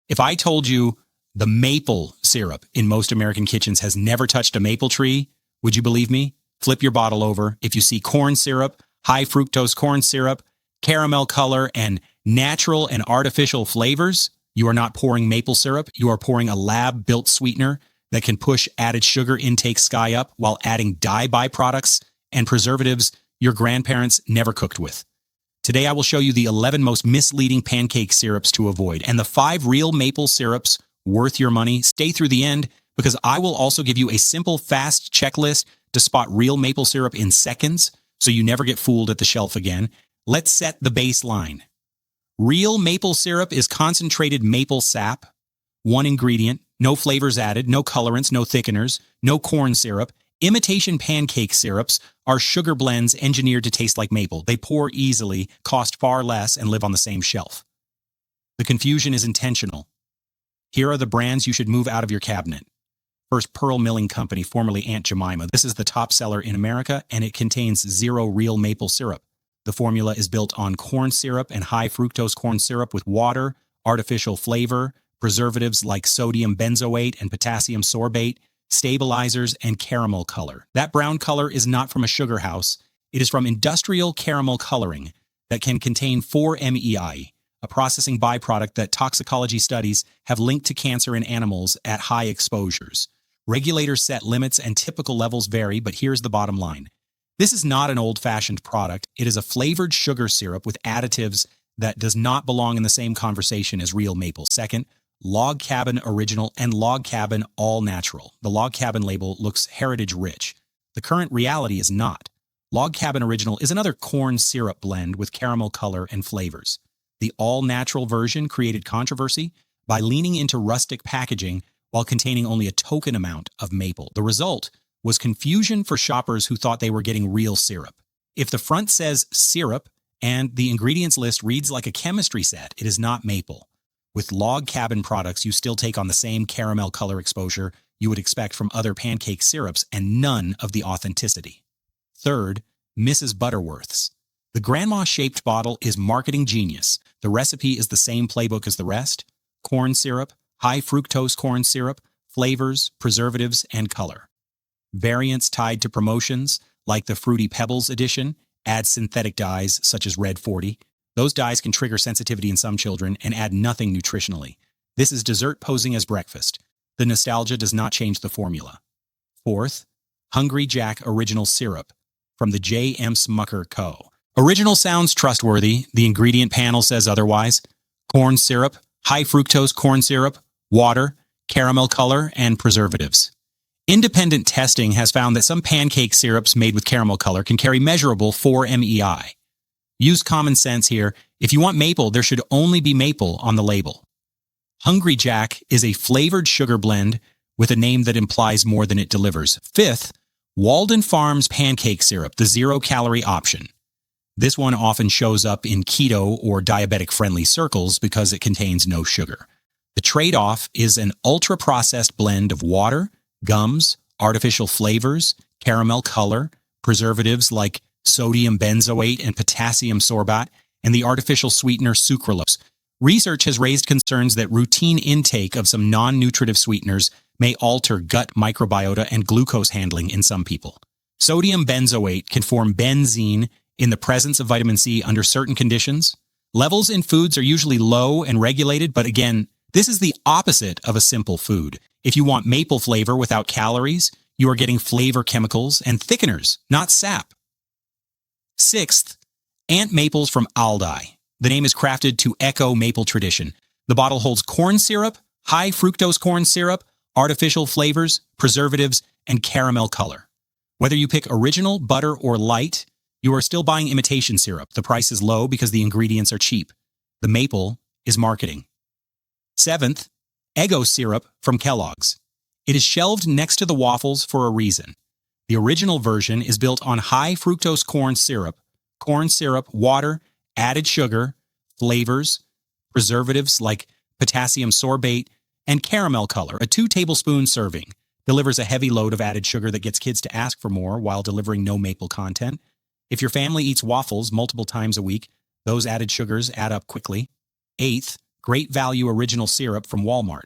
If I told you the maple syrup in most American kitchens has never touched a maple tree, would you believe me? Flip your bottle over. If you see corn syrup, high fructose corn syrup, caramel color, and natural and artificial flavors, you are not pouring maple syrup. You are pouring a lab-built sweetener that can push added sugar intake sky up while adding dye byproducts and preservatives your grandparents never cooked with. Today, I will show you the 11 most misleading pancake syrups to avoid and the 5 real maple syrups worth your money. Stay through the end because I will also give you a simple, fast checklist to spot real maple syrup in seconds so you never get fooled at the shelf again. Let's set the baseline. Real maple syrup is concentrated maple sap, one ingredient, no flavors added, no colorants, no thickeners, no corn syrup. Imitation pancake syrups are sugar blends engineered to taste like maple. They pour easily, cost far less, and live on the same shelf. The confusion is intentional. Here are the brands you should move out of your cabinet. First, Pearl Milling Company, formerly Aunt Jemima. This is the top seller in America, and it contains 0 real maple syrup. The formula is built on corn syrup and high fructose corn syrup with water, artificial flavor, preservatives like sodium benzoate and potassium sorbate, stabilizers, and caramel color. That brown color is not from a sugar house. It is from industrial caramel coloring that can contain 4-MEI, a processing byproduct that toxicology studies have linked to cancer in animals at high exposures. Regulators set limits and typical levels vary, but here's the bottom line. This is not an old-fashioned product. It is a flavored sugar syrup with additives that does not belong in the same conversation as real maple. Second, Log Cabin Original and Log Cabin All Natural. The Log Cabin label looks heritage-rich. The current reality is not. Log Cabin Original is another corn syrup blend with caramel color and flavors. The all-natural version created controversy by leaning into rustic packaging while containing only a token amount of maple. The result was confusion for shoppers who thought they were getting real syrup. If the front says syrup and the ingredients list reads like a chemistry set, it is not maple. With Log Cabin products, you still take on the same caramel color exposure you would expect from other pancake syrups and none of the authenticity. Third, Mrs. Butterworth's. The grandma-shaped bottle is marketing genius. The recipe is the same playbook as the rest: corn syrup, high fructose corn syrup, flavors, preservatives, and color. Variants tied to promotions, like the Fruity Pebbles edition, add synthetic dyes such as Red 40. Those dyes can trigger sensitivity in some children and add nothing nutritionally. This is dessert posing as breakfast. The nostalgia does not change the formula. Fourth, Hungry Jack Original Syrup from the J. M. Smucker Co. Original sounds trustworthy. The ingredient panel says otherwise. Corn syrup, high fructose corn syrup, water, caramel color, and preservatives. Independent testing has found that some pancake syrups made with caramel color can carry measurable 4-MEI. Use common sense here. If you want maple, there should only be maple on the label. Hungry Jack is a flavored sugar blend with a name that implies more than it delivers. Fifth, Walden Farms pancake syrup, the 0-calorie option. This one often shows up in keto or diabetic-friendly circles because it contains no sugar. The trade-off is an ultra-processed blend of water, gums, artificial flavors, caramel color, preservatives like sodium benzoate and potassium sorbate, and the artificial sweetener sucralose. Research has raised concerns that routine intake of some non-nutritive sweeteners may alter gut microbiota and glucose handling in some people. Sodium benzoate can form benzene in the presence of vitamin C under certain conditions. Levels in foods are usually low and regulated, but again, this is the opposite of a simple food. If you want maple flavor without calories, you are getting flavor chemicals and thickeners, not sap. Sixth, Aunt Maples from Aldi. The name is crafted to echo maple tradition. The bottle holds corn syrup, high fructose corn syrup, artificial flavors, preservatives, and caramel color. Whether you pick original, butter, or light, you are still buying imitation syrup. The price is low because the ingredients are cheap. The maple is marketing. Seventh, Eggo syrup from Kellogg's. It is shelved next to the waffles for a reason. The original version is built on high fructose corn syrup, water, added sugar, flavors, preservatives like potassium sorbate, and caramel color. A 2-tablespoon serving delivers a heavy load of added sugar that gets kids to ask for more while delivering no maple content. If your family eats waffles multiple times a week, those added sugars add up quickly. Eighth, Great Value Original Syrup from Walmart.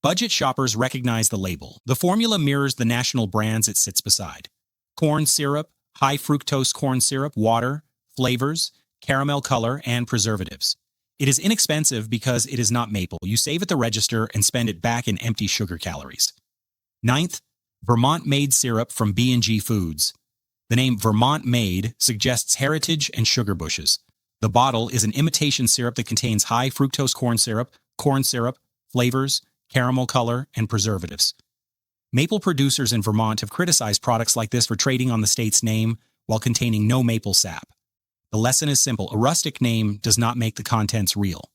Budget shoppers recognize the label. The formula mirrors the national brands it sits beside. Corn syrup, high fructose corn syrup, water, flavors, caramel color, and preservatives. It is inexpensive because it is not maple. You save at the register and spend it back in empty sugar calories. Ninth, Vermont Made Syrup from B&G Foods. The name Vermont Made suggests heritage and sugar bushes. The bottle is an imitation syrup that contains high fructose corn syrup, flavors, caramel color, and preservatives. Maple producers in Vermont have criticized products like this for trading on the state's name while containing no maple sap. The lesson is simple. A rustic name does not make the contents real.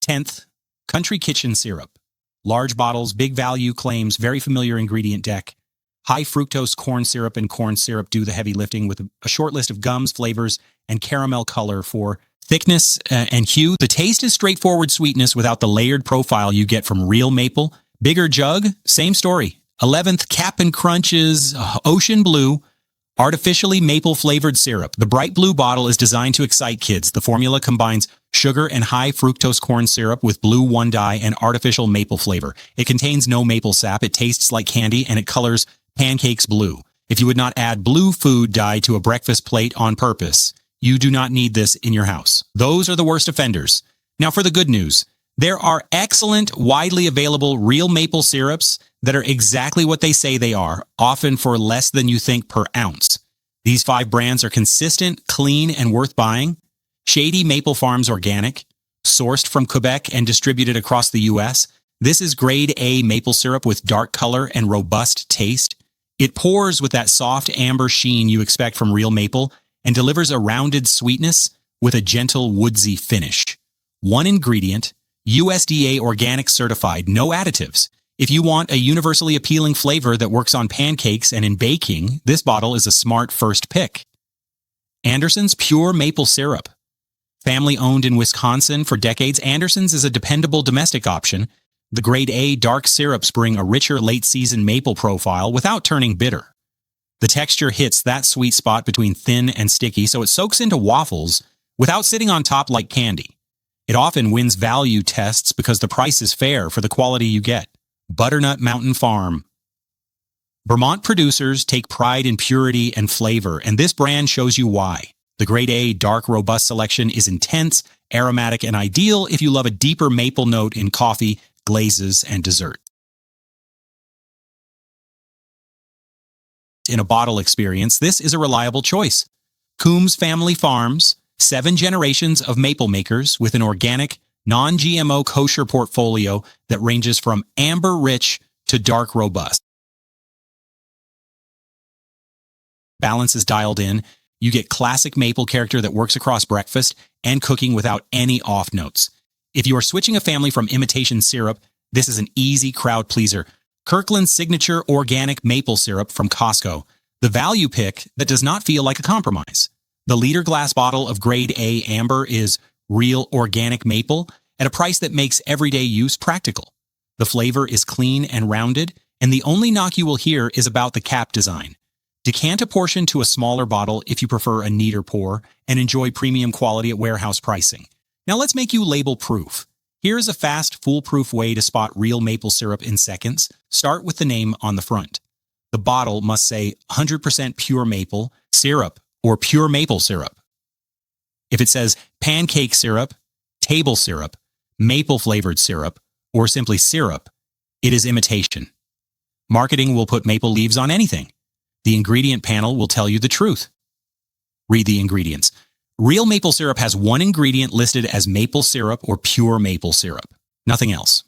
10th, Country Kitchen Syrup. Large bottles, big value claims, very familiar ingredient deck. High fructose corn syrup and corn syrup do the heavy lifting with a short list of gums, flavors, and caramel color for thickness and hue. The taste is straightforward sweetness without the layered profile you get from real maple. Bigger jug, same story. 11th, Cap'n Crunch's Ocean Blue artificially maple-flavored syrup. The bright blue bottle is designed to excite kids. The formula combines sugar and high fructose corn syrup with blue one-dye and artificial maple flavor. It contains no maple sap. It tastes like candy, and it colors pancakes blue. If you would not add blue food dye to a breakfast plate on purpose, you do not need this in your house. Those are the worst offenders. Now for the good news. There are excellent, widely available real maple syrups that are exactly what they say they are, often for less than you think per ounce. These 5 brands are consistent, clean, and worth buying. Shady Maple Farms Organic, sourced from Quebec and distributed across the U.S. This is grade A maple syrup with dark color and robust taste. It pours with that soft amber sheen you expect from real maple and delivers a rounded sweetness with a gentle woodsy finish. 1 ingredient, USDA organic certified, no additives. If you want a universally appealing flavor that works on pancakes and in baking, this bottle is a smart first pick. Anderson's Pure Maple Syrup. Family owned in Wisconsin for decades, Anderson's is a dependable domestic option. The grade A dark syrups bring a richer late-season maple profile without turning bitter. The texture hits that sweet spot between thin and sticky, so it soaks into waffles without sitting on top like candy. It often wins value tests because the price is fair for the quality you get. Butternut Mountain Farm. Vermont producers take pride in purity and flavor, and this brand shows you why. The grade A dark robust selection is intense, aromatic, and ideal if you love a deeper maple note in coffee, glazes, and dessert. In a bottle experience, this is a reliable choice. Coombs Family Farms, 7 generations of maple makers with an organic, non-GMO kosher portfolio that ranges from amber-rich to dark robust. Balance is dialed in. You get classic maple character that works across breakfast and cooking without any off notes. If you are switching a family from imitation syrup, this is an easy crowd pleaser. Kirkland's Signature Organic Maple Syrup from Costco. The value pick that does not feel like a compromise. The liter glass bottle of grade A amber is real organic maple at a price that makes everyday use practical. The flavor is clean and rounded, and the only knock you will hear is about the cap design. Decant a portion to a smaller bottle if you prefer a neater pour and enjoy premium quality at warehouse pricing. Now let's make you label proof. Here's a fast, foolproof way to spot real maple syrup in seconds. Start with the name on the front. The bottle must say 100% pure maple syrup or pure maple syrup. If it says pancake syrup, table syrup, maple flavored syrup, or simply syrup, it is imitation. Marketing will put maple leaves on anything. The ingredient panel will tell you the truth. Read the ingredients. Real maple syrup has 1 ingredient listed as maple syrup or pure maple syrup. Nothing else.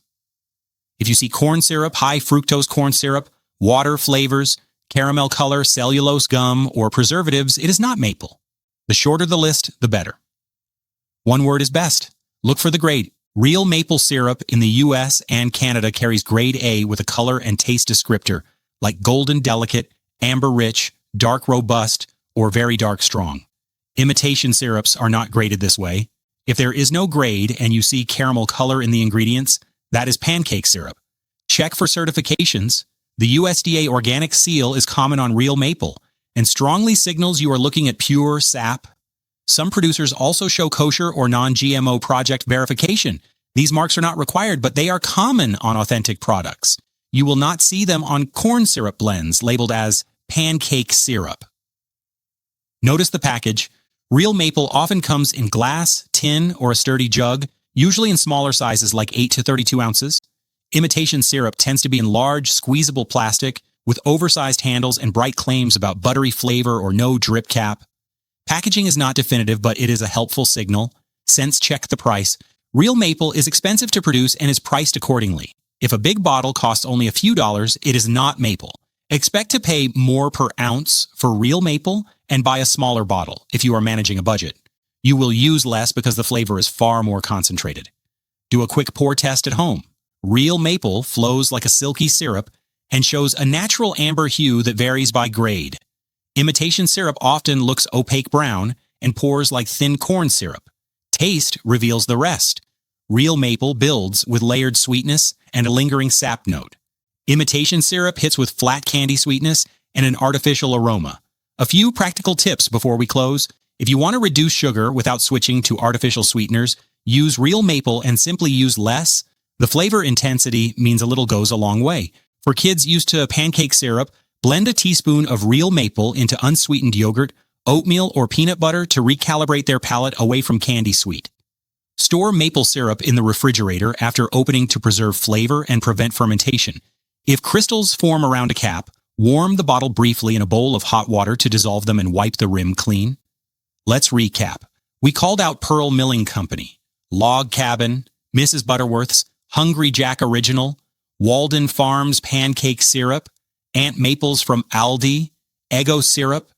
If you see corn syrup, high fructose corn syrup, water, flavors, caramel color, cellulose gum, or preservatives, it is not maple. The shorter the list, the better. One word is best. Look for the grade. Real maple syrup in the US and Canada carries grade A with a color and taste descriptor like golden delicate, amber rich, dark robust, or very dark strong. Imitation syrups are not graded this way. If there is no grade and you see caramel color in the ingredients, that is pancake syrup. Check for certifications. The USDA organic seal is common on real maple and strongly signals you are looking at pure sap, Some producers also show kosher or non-GMO project verification. These marks are not required, but they are common on authentic products. You will not see them on corn syrup blends labeled as pancake syrup. Notice the package. Real maple often comes in glass, tin, or a sturdy jug, usually in smaller sizes like 8 to 32 ounces. Imitation syrup tends to be in large, squeezable plastic with oversized handles and bright claims about buttery flavor or no drip cap. Packaging is not definitive, but it is a helpful signal. Sense check the price. Real maple is expensive to produce and is priced accordingly. If a big bottle costs only a few dollars, it is not maple. Expect to pay more per ounce for real maple and buy a smaller bottle if you are managing a budget. You will use less because the flavor is far more concentrated. Do a quick pour test at home. Real maple flows like a silky syrup and shows a natural amber hue that varies by grade. Imitation syrup often looks opaque brown and pours like thin corn syrup. Taste reveals the rest. Real maple builds with layered sweetness and a lingering sap note. Imitation syrup hits with flat candy sweetness and an artificial aroma. A few practical tips before we close. If you want to reduce sugar without switching to artificial sweeteners, use real maple and simply use less. The flavor intensity means a little goes a long way. For kids used to pancake syrup, blend a teaspoon of real maple into unsweetened yogurt, oatmeal, or peanut butter to recalibrate their palate away from candy sweet. Store maple syrup in the refrigerator after opening to preserve flavor and prevent fermentation. If crystals form around a cap, warm the bottle briefly in a bowl of hot water to dissolve them and wipe the rim clean. Let's recap. We called out Pearl Milling Company, Log Cabin, Mrs. Butterworth's Hungry Jack Original, Walden Farms Pancake Syrup, Aunt Maples from Aldi, Eggo Syrup,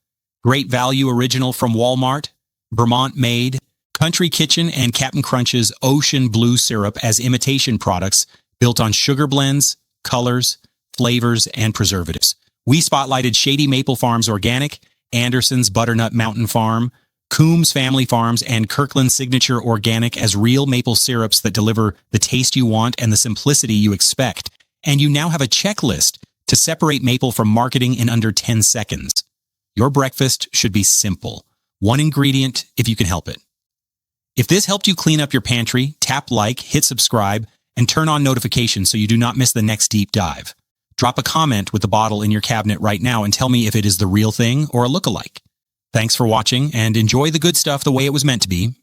Great Value Original from Walmart, Vermont Made, Country Kitchen, and Captain Crunch's Ocean Blue Syrup as imitation products built on sugar blends, colors, flavors, and preservatives. We spotlighted Shady Maple Farms Organic, Anderson's Butternut Mountain Farm, Coombs Family Farms, and Kirkland Signature Organic as real maple syrups that deliver the taste you want and the simplicity you expect. And you now have a checklist to separate maple from marketing in under 10 seconds. Your breakfast should be simple. One ingredient if you can help it. If this helped you clean up your pantry, tap like, hit subscribe, and turn on notifications so you do not miss the next deep dive. Drop a comment with the bottle in your cabinet right now and tell me if it is the real thing or a lookalike. Thanks for watching, and enjoy the good stuff the way it was meant to be.